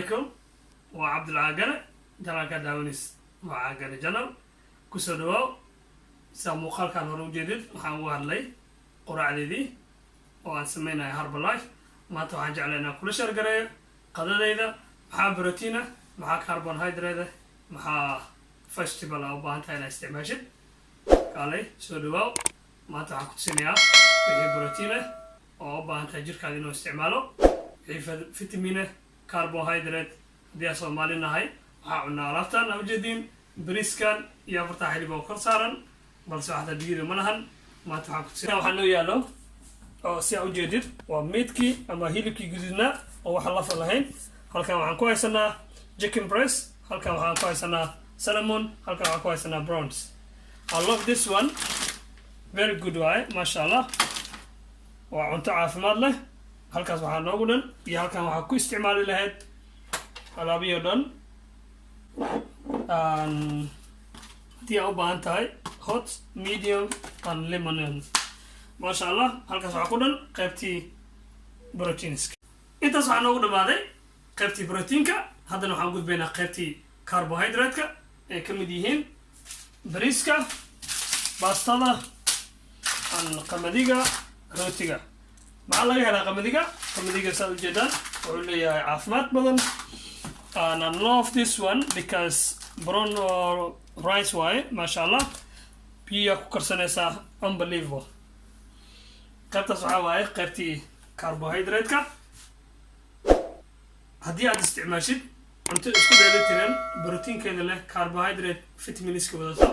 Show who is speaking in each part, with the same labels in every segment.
Speaker 1: عليكم وعبد العاقل جلال كداونيس وعاقل جلال كسدوا سامو خالك هرو جديد waxaan u hadlay quraacdeedii oo aan sameynay Herbalife maanta waxaan jeclaynaa kula share gareeyo qadadayda maxaa protein maxaa carbohydrate maxaa vegetable oo baahan tahay inaad isticmaashid kaalay soo dhawaw maanta waxaan ku tusinayaa wixii protein oo baahan tahay jirkaaga inuu isticmaalo wixii vitamin carbohydrate haddii Soomaali nahay waxaa cunaa alaabtan aad ujeedin bariiskan iyo afarta xilib oo kor saaran balse waxda digir ma lahan maanta waxaan ku tusinayaa waxaan loo yaalo oo si aad ujeedid waa meatkii ama hilibkii gududna oo wax la falahayn halkan waxaan ku haysanaa chicken breast halkan waxaan ku haysanaa salmon halkan waxaan ku haysanaa prawns. I love this one, very good way mashallah waa cunto caafimaad leh halkaas waxaa noogu dhan iyo halkan waxaa ku isticmaali lahayd alaabiyo dhan haddii aad u baahan tahay hot medium and lemon mashallah halkaas waxaa ku dhan qaybtii proteinska intaas waxaa noogu dhamaaday qaybtii proteinka haddana waxaan gudbaynaa qaybtii carbohydrate-ka ay ka mid yihiin bariiska bastada qamadiga rootiga maxaa laga helaa qamadiga saad ujeedaan wuxuu leeyahay caafimaad badan and I love this one because brown rice waaye mashallah biya ku karsanaysaa unbelievable qaybtaas waxaa waaye qaybtii carbohydrate-ka haddii aad isticmaashid cunto isku dheelitiran proteinkeeda leh carbohydrate vitaminska wadato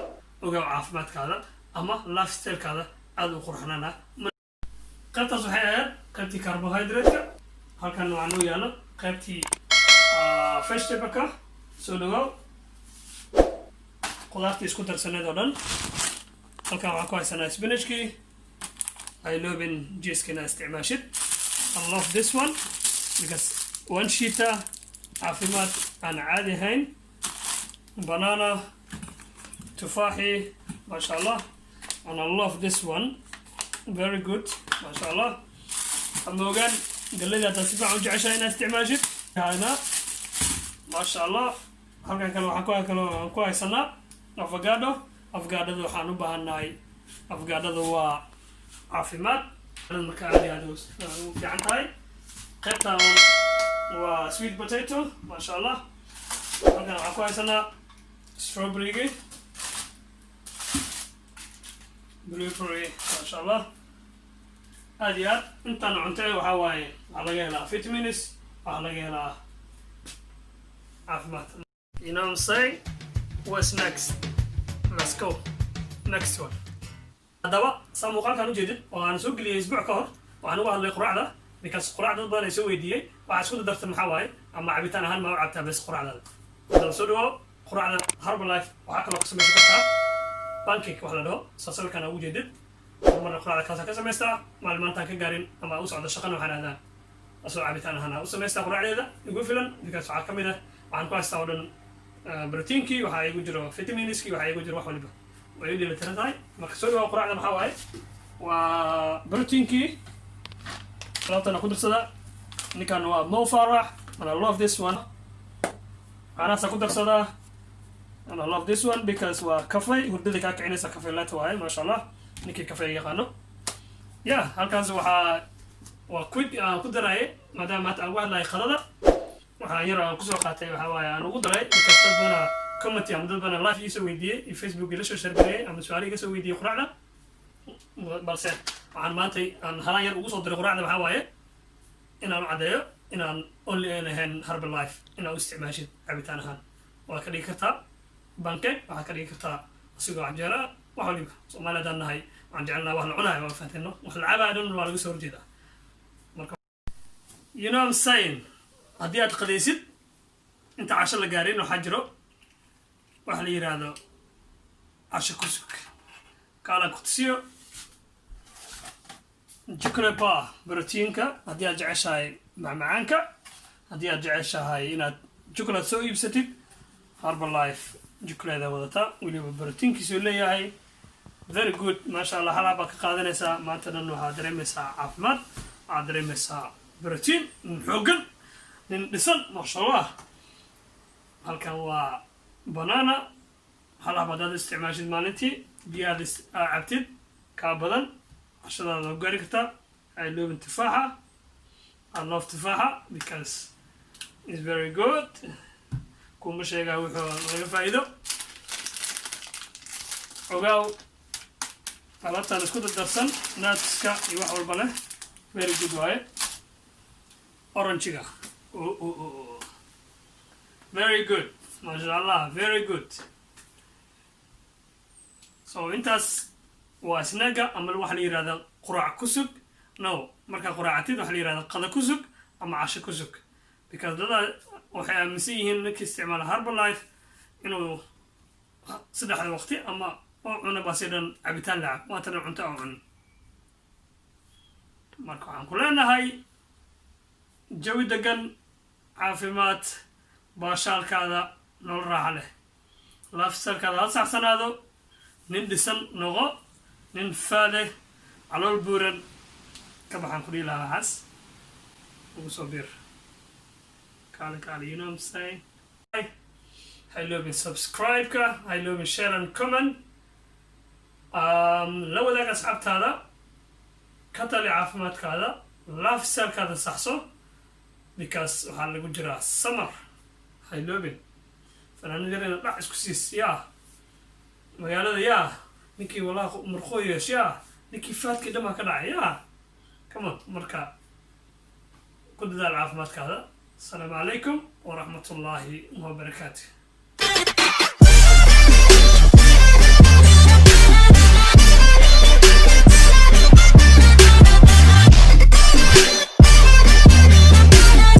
Speaker 1: ogaa caafimaadkaada ama lifestyle-kaada aad u qurxanaana qaybtaas waxay ahayd qaybtii carbohydrate-ka halkan waxaa noo yaalo qaybtii vegetable-ka soo dhawow qudaartii isku darsaneed oo dhan halkan waxaan ku haysanaa spinachkii I love in jiiskana isticmaashid I love this one because one sheeta caafimaad aan caadi ahayn banana tufaaxi mashallah and I love this one very good mashallah amoogaan galleyda haddaad si fiican u jeceshahay inaad isticmaashid hana mashallah halkan kale waxaan ku haysanaa avocadada waxaan u baahannahay avocadada waa caafimaad marka aad iyo aad u fiican tahay qaybtan waa sweet potato mashallah halkan waxaan ku haysanaa strawberry blueberry mashallah aad iyo aad intaan cuntay waxaa waaye waxaa laga helaa vitamins waxaa laga helaa caafimaad you know what I'm saying what's next let's go next one haddaba saa muuqaalkaan ujeedid oo aan soo geliyay isbuuc ka hor waxaan uga hadlay quraacda because quraacda dad badan ay soo weydiiyey waxaa isku dardarta maxaa waaye ama cabitaan ahaan ma u cabtaa bes quraacdada haddaba soo dhawow quraacda Herbalife waxaa kaloo ka samaysan kartaa pancake wax la dhaho sasabkan ugu jeedid marna quraacda kaasa ka samaystaa maalmaantaan ka gaarin ama u socdo shaqana waxaan aadaa asoo cabitaan ahaan u samaystaa quraacdeeda igu filan because waxaa ka mid ah waxaan ku haystaa oo dhan proteinkii waxaa igu jiro vitaminskii waxaa igu jiro wax waliba way u dheelitiran tahay marka soo dhawow quraacda maxaa waaye waa proteinkii alaabtana ku darsada ninkan waa Mo Farah and I love this one anaasa ku darsadaa and I love this one because waa kafay hurdada kaa kicinaysa kafay laata waaye mashallah ninkii kafay yaqaano ya halkaas waa quick aan ku daraaye maadaama maanta aan ugu hadlahay qadada waxaan yar aan kusoo qaatay waxaa waaye aan ugu daray because dad badana comment ama dad badana live iisoo weydiiyey iyo Facebook ila soo shareeyay ama su'aalo iga soo weydiiyey quraacda balse waxaan maanta aan halaan yar ugu soo diray quraacda waxaa waaye inaan u caddeeyo inaan only ahayn Herbalife inaan u isticmaashid cabitaan ahaan waa ka dhigi kartaa pancake waxaa ka dhigi kartaa asigoo canjeera wax waliba Soomaali haddaan nahay waxaan jecelnaa wax la cunayo waa fahanteeno wax la cabaayo dhan waa laga soo horjeedaa marka you know what I'm saying haddii aad qadaysid inta casho la gaarin waxaa jiro wax la yiraahdo casho kusug kaalan ku tusiyo chocolate bar proteinka haddii aad jeceshahay macmacaanka haddii aad jeceshahay inaad chocolate soo iibsatid Herbalife chocolate wadata weliba proteinkiisu leeyahay very good mashallah halaa baa ka qaadanaysaa maanta dhan waxaad dareemaysaa caafimaad waxaad dareemaysaa protein xooggan nin dhisan maasha allah halkan waa banana halaha hadaad isticmaashid maalintii biyaad cabtid kaa badan cashadaada gaari kartaa I love tufaaxa I love tufaaxa because it's very good kuma sheegaa wuxuu laga faa'iido ogaaw alaabtaan isku dardarsan nutska iyo wax walba leh very good waaye orange-ga very good masha allah very good so intaas waa snacka ama waxa la yiraahdaa quraac kusug no marka quraacatid waxa la yiraahdaa qada kusug ama casho kusug because dada waxay aaminsan yihiin ninka isticmaala Herbalife inuu saddexda waqti ama oo cuna basidan cabitaan lacag waa tan cunto oo cun marka waxaan ku leenahay jawi degan caafimaad baashaalkaada nolol raaxa leh lifestyle-kaada ha saxsanaado nin dhisan noqo nin faale calool buuran ka baxaan ku dhihi lahaa xas ugu soo bir kaale you know what I'm saying I love subscribe-ka I love share and comment la wadaag asxaabtaada ka tali caafimaadkaada lifestyle-kaada saxso because waxaa lagu jiraa summer I love it fanaanad yar inaad dhac isku siis yaa magaalada yaa ninkii walaa murqoo yeesh yaa ninkii faadkii dhamaa ka dhacay yaa come on marka ku dadaal caafimaadkaada السلام عليكم ورحمة الله وبركاته